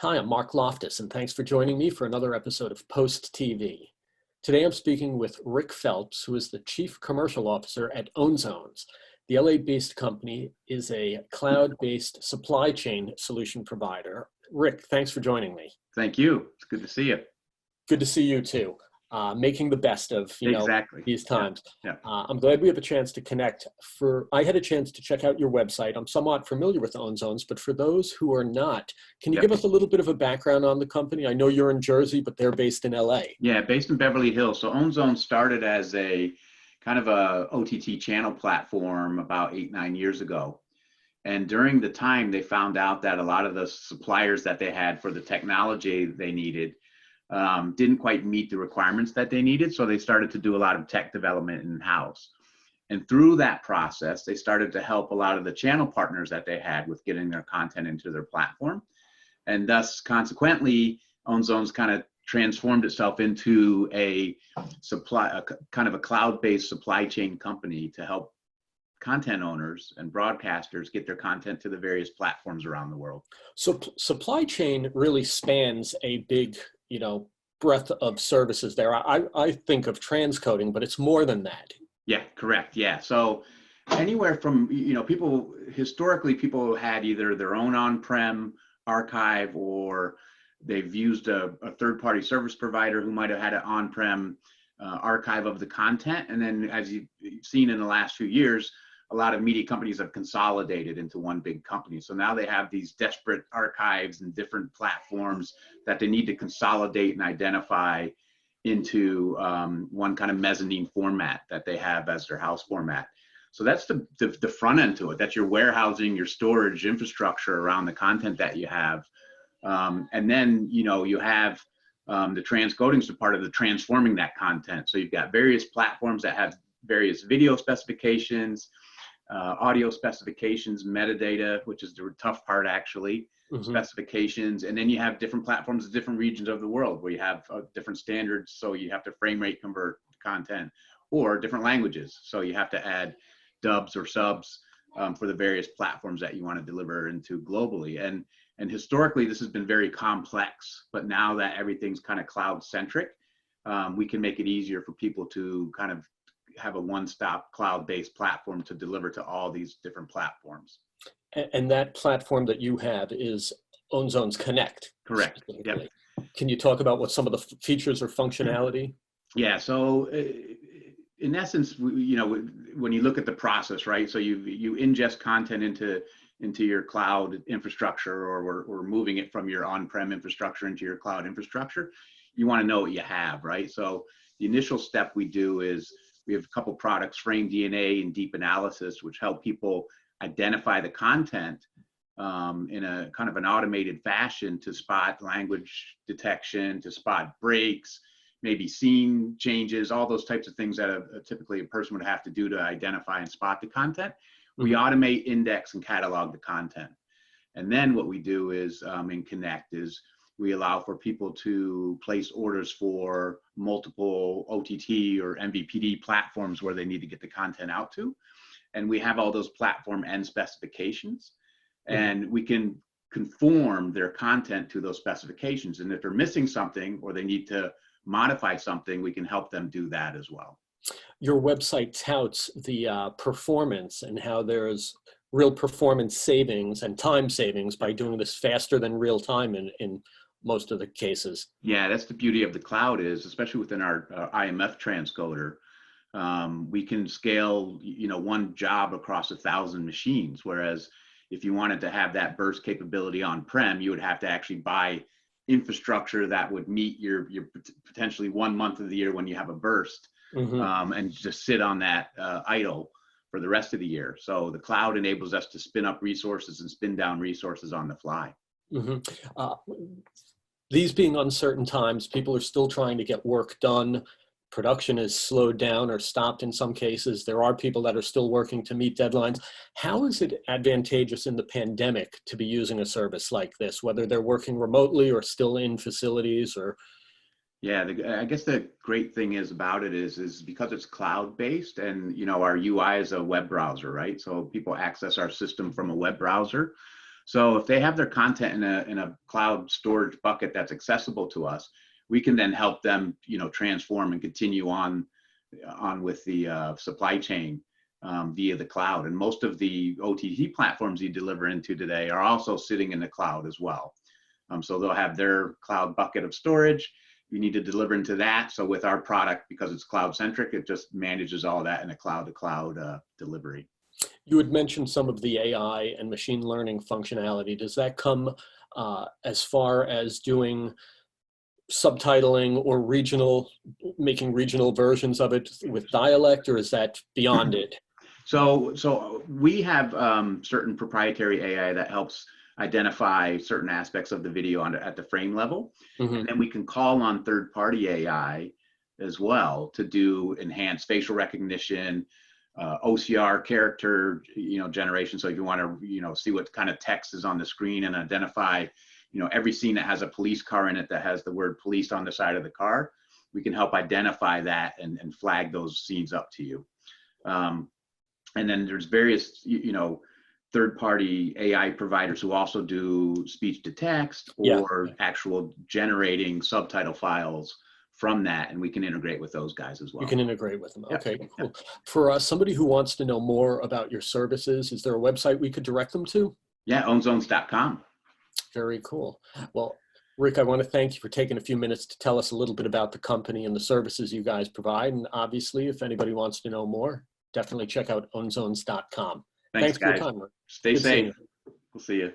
Hi, I'm Mark Loftus, and thanks for joining me for another episode of Post TV. Today I'm speaking with Rick Phelps, who is the Chief Commercial Officer at Ownzones. The LA-based company is a cloud-based supply chain solution provider. Rick, thanks for joining me. Thank you. It's good to see you. Good to see you too. Making the best of Exactly. these times. Yeah. I'm glad we have a chance to connect. I had a chance to check out your website. I'm somewhat familiar with Ownzones, but for those who are not, can you give us a little bit of a background on the company? I know you're in Jersey, but they're based in LA. Yeah, based in Beverly Hills. So Ownzones started as a kind of a OTT channel platform about 8-9 years ago. And during the time, they found out that a lot of the suppliers that they had for the technology they needed didn't quite meet the requirements that they needed. So they started to do a lot of tech development in-house. And through that process, they started to help a lot of the channel partners that they had with getting their content into their platform. And thus, consequently, Ownzones kind of transformed itself into a kind of a cloud-based supply chain company to help content owners and broadcasters get their content to the various platforms around the world. So supply chain really spans a big, breadth of services there. I think of transcoding, but it's more than that. Yeah, correct. Yeah. So anywhere from, people had either their own on-prem archive, or they've used a third-party service provider who might have had an on-prem archive of the content. And then, as you've seen in the last few years, a lot of media companies have consolidated into one big company. So now they have these disparate archives and different platforms that they need to consolidate and identify into one kind of mezzanine format that they have as their house format. So that's the front end to it. That's your warehousing, your storage infrastructure around the content that you have. And then, you have the transcoding is a part of the transforming that content. So you've got various platforms that have various video specifications, audio specifications, metadata, which is the tough part actually, specifications. And then you have different platforms in different regions of the world where you have different standards. So you have to frame rate convert content, or different languages. So you have to add dubs or subs for the various platforms that you want to deliver into globally. And historically, this has been very complex, but now that everything's kind of cloud centric, we can make it easier for people to kind of have a one-stop cloud-based platform to deliver to all these different platforms. And that platform that you have is Ownzones Connect. Correct. Yep. Can you talk about what some of the features or functionality? Yeah. So in essence, when you look at the process, right? So you ingest content into your cloud infrastructure, or we're moving it from your on-prem infrastructure into your cloud infrastructure. You want to know what you have, right? So the initial step we do is we have a couple products, Frame DNA and Deep Analysis, which help people identify the content in a kind of an automated fashion to spot language detection, to spot breaks, maybe scene changes, all those types of things that typically a person would have to do to identify and spot the content. We automate, index, and catalog the content. And then what we do is in Connect is we allow for people to place orders for multiple OTT or MVPD platforms where they need to get the content out to. And we have all those platform end specifications, and we can conform their content to those specifications. And if they're missing something or they need to modify something, we can help them do that as well. Your website touts the performance and how there's real performance savings and time savings by doing this faster than real time in most of the cases. Yeah, that's the beauty of the cloud is, especially within our IMF transcoder, we can scale, one job across 1,000 machines. Whereas if you wanted to have that burst capability on-prem, you would have to actually buy infrastructure that would meet your potentially 1 month of the year when you have a burst, and just sit on that idle for the rest of the year. So the cloud enables us to spin up resources and spin down resources on the fly. These being uncertain times, people are still trying to get work done. Production is slowed down or stopped in some cases. There are people that are still working to meet deadlines. How is it advantageous in the pandemic to be using a service like this, whether they're working remotely or still in facilities? Or Yeah, I guess the great thing is about it is because it's cloud-based, and our UI is a web browser, right? So people access our system from a web browser. So if they have their content in a cloud storage bucket that's accessible to us, we can then help them, transform and continue on with the supply chain via the cloud. And most of the OTT platforms you deliver into today are also sitting in the cloud as well. So they'll have their cloud bucket of storage. You need to deliver into that. So with our product, because it's cloud centric, it just manages all that in a cloud to cloud delivery. You had mentioned some of the AI and machine learning functionality. Does that come as far as doing subtitling or making regional versions of it with dialect, or is that beyond it? So we have certain proprietary AI that helps identify certain aspects of the video at the frame level. Mm-hmm. And then we can call on third-party AI as well to do enhanced facial recognition, OCR character, generation. So if you want to, see what kind of text is on the screen and identify, every scene that has a police car in it that has the word police on the side of the car, we can help identify that and flag those scenes up to you. And then there's various, third-party AI providers who also do speech to text or actual generating subtitle files from that, and we can integrate with those guys as well. You can integrate with them. Yep. Okay, cool. For somebody who wants to know more about your services, is there a website we could direct them to? Yeah, ownzones.com. Very cool. Well, Rick, I want to thank you for taking a few minutes to tell us a little bit about the company and the services you guys provide. And obviously, if anybody wants to know more, definitely check out ownzones.com. Thanks, guys. for your time, Rick. Stay Good seeing safe. you. We'll see you.